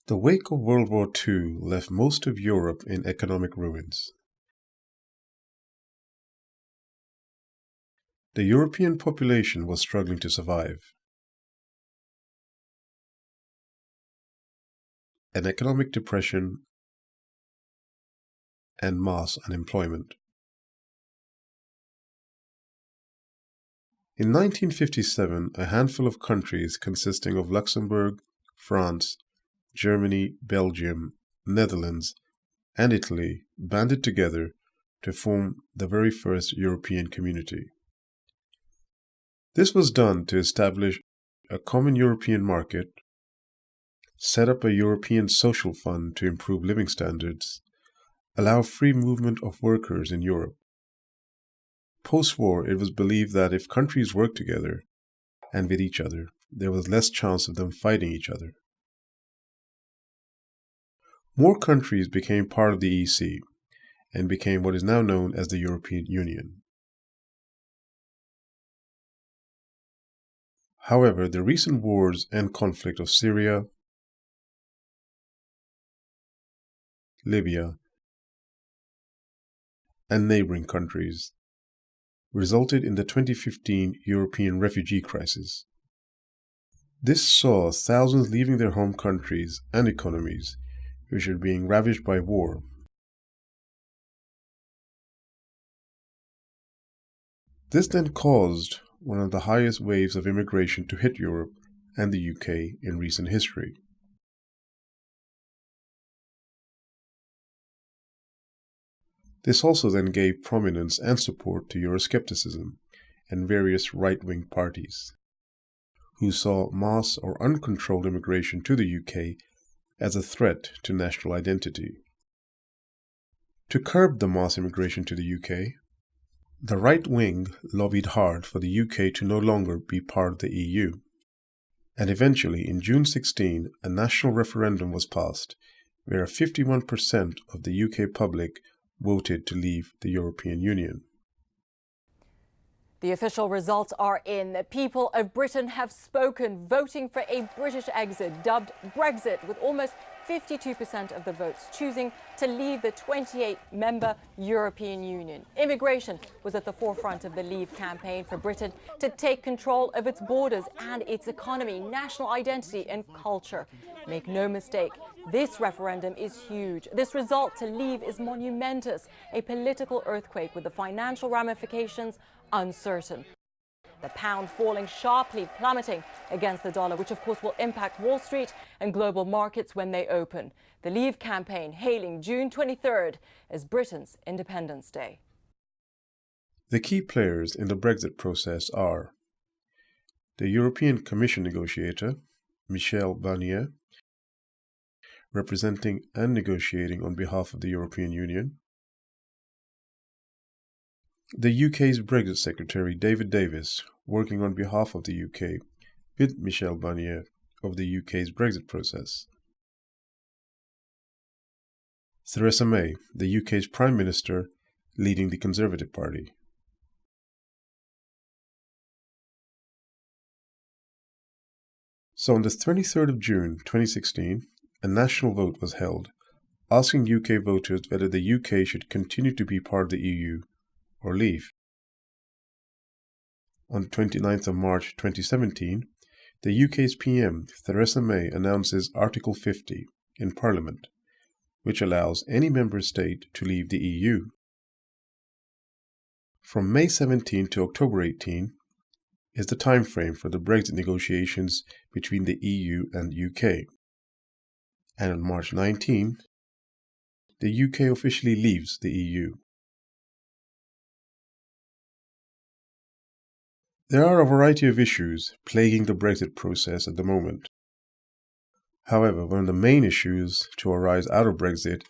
The wake of World War II left most of Europe in economic ruins. The European population was struggling to survive. An economic depression and mass unemployment. In 1957, a handful of countries consisting of Luxembourg, France, Germany, Belgium, Netherlands, and Italy banded together to form the very first European community. This was done to establish a common European market, set up a European social fund to improve living standards, allow free movement of workers in Europe. Post-war, it was believed that if countries worked together and with each other, there was less chance of them fighting each other. More countries became part of the EC and became what is now known as the European Union. However, the recent wars and conflict of Syria, Libya, and neighboring countries resulted in the 2015 European refugee crisis. This saw thousands leaving their home countries and economies, which are being ravaged by war. This then caused one of the highest waves of immigration to hit Europe and the UK in recent history. This also then gave prominence and support to Euroscepticism and various right-wing parties, who saw mass or uncontrolled immigration to the UK as a threat to national identity. To curb the mass immigration to the UK, the right wing lobbied hard for the UK to no longer be part of the EU, and eventually in June 16 a national referendum was passed where 51% of the UK public voted to leave the European Union. The official results are in. The people of Britain have spoken, voting for a British exit, dubbed Brexit, with almost 52% of the votes choosing to leave the 28-member European Union. Immigration was at the forefront of the Leave campaign for Britain to take control of its borders and its economy, national identity and culture. Make no mistake, this referendum is huge. This result to leave is monumentous, a political earthquake with the financial ramifications uncertain. The pound falling sharply, plummeting against the dollar, which of course will impact Wall Street and global markets when they open. The Leave campaign hailing June 23rd as Britain's Independence Day. The key players in the Brexit process are the European Commission negotiator, Michel Barnier, representing and negotiating on behalf of the European Union, the UK's Brexit Secretary David Davis, working on behalf of the UK with Michel Barnier of the UK's Brexit process, Theresa May, the UK's Prime Minister, leading the Conservative Party. So on the 23rd of June 2016, a national vote was held, asking UK voters whether the UK should continue to be part of the EU or leave. On the 29th of March 2017, the UK's PM, Theresa May, announces Article 50 in Parliament, which allows any member state to leave the EU. From May 17 to October 18 is the time frame for the Brexit negotiations between the EU and UK. And on March 19, the UK officially leaves the EU. There are a variety of issues plaguing the Brexit process at the moment. However, one of the main issues to arise out of Brexit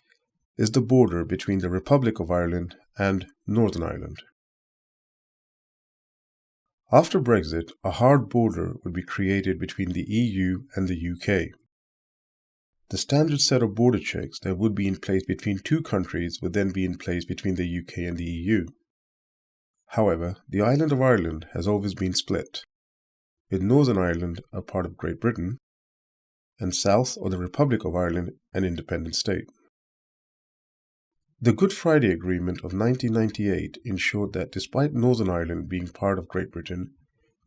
is the border between the Republic of Ireland and Northern Ireland. After Brexit, a hard border would be created between the EU and the UK. The standard set of border checks that would be in place between two countries would then be in place between the UK and the EU. However, the island of Ireland has always been split, with Northern Ireland a part of Great Britain and south of the Republic of Ireland an independent state. The Good Friday Agreement of 1998 ensured that despite Northern Ireland being part of Great Britain,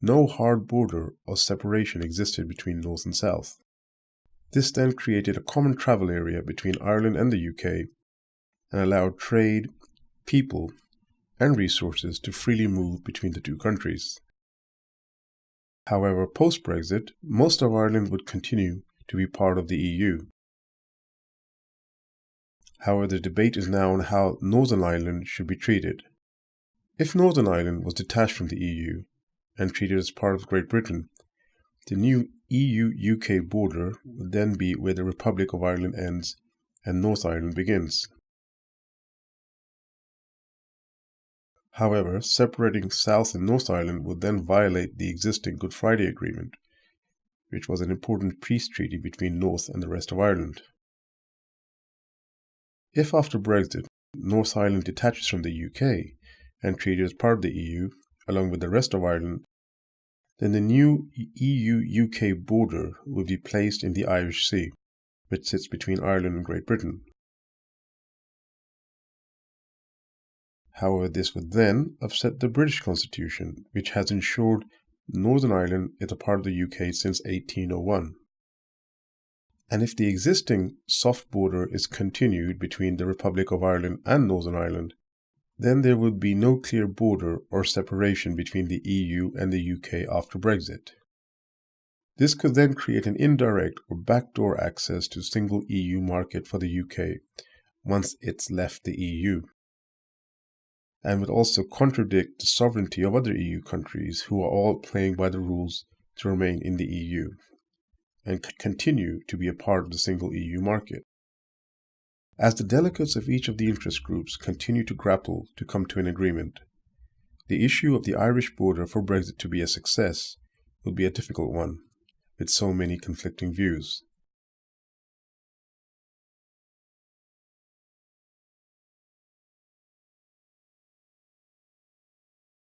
no hard border or separation existed between North and South. This then created a common travel area between Ireland and the UK and allowed trade, people, and resources to freely move between the two countries. However, post-Brexit, most of Ireland would continue to be part of the EU. However, the debate is now on how Northern Ireland should be treated. If Northern Ireland was detached from the EU and treated as part of Great Britain, the new EU-UK border would then be where the Republic of Ireland ends and North Ireland begins. However, separating South and North Ireland would then violate the existing Good Friday Agreement, which was an important peace treaty between North and the rest of Ireland. If after Brexit, North Ireland detaches from the UK and treated as part of the EU, along with the rest of Ireland, then the new EU-UK border would be placed in the Irish Sea, which sits between Ireland and Great Britain. However, this would then upset the British Constitution, which has ensured Northern Ireland is a part of the UK since 1801. And if the existing soft border is continued between the Republic of Ireland and Northern Ireland, then there would be no clear border or separation between the EU and the UK after Brexit. This could then create an indirect or backdoor access to single EU market for the UK once it's left the EU, and would also contradict the sovereignty of other EU countries who are all playing by the rules to remain in the EU and continue to be a part of the single EU market. As the delegates of each of the interest groups continue to grapple to come to an agreement, the issue of the Irish border for Brexit to be a success will be a difficult one, with so many conflicting views.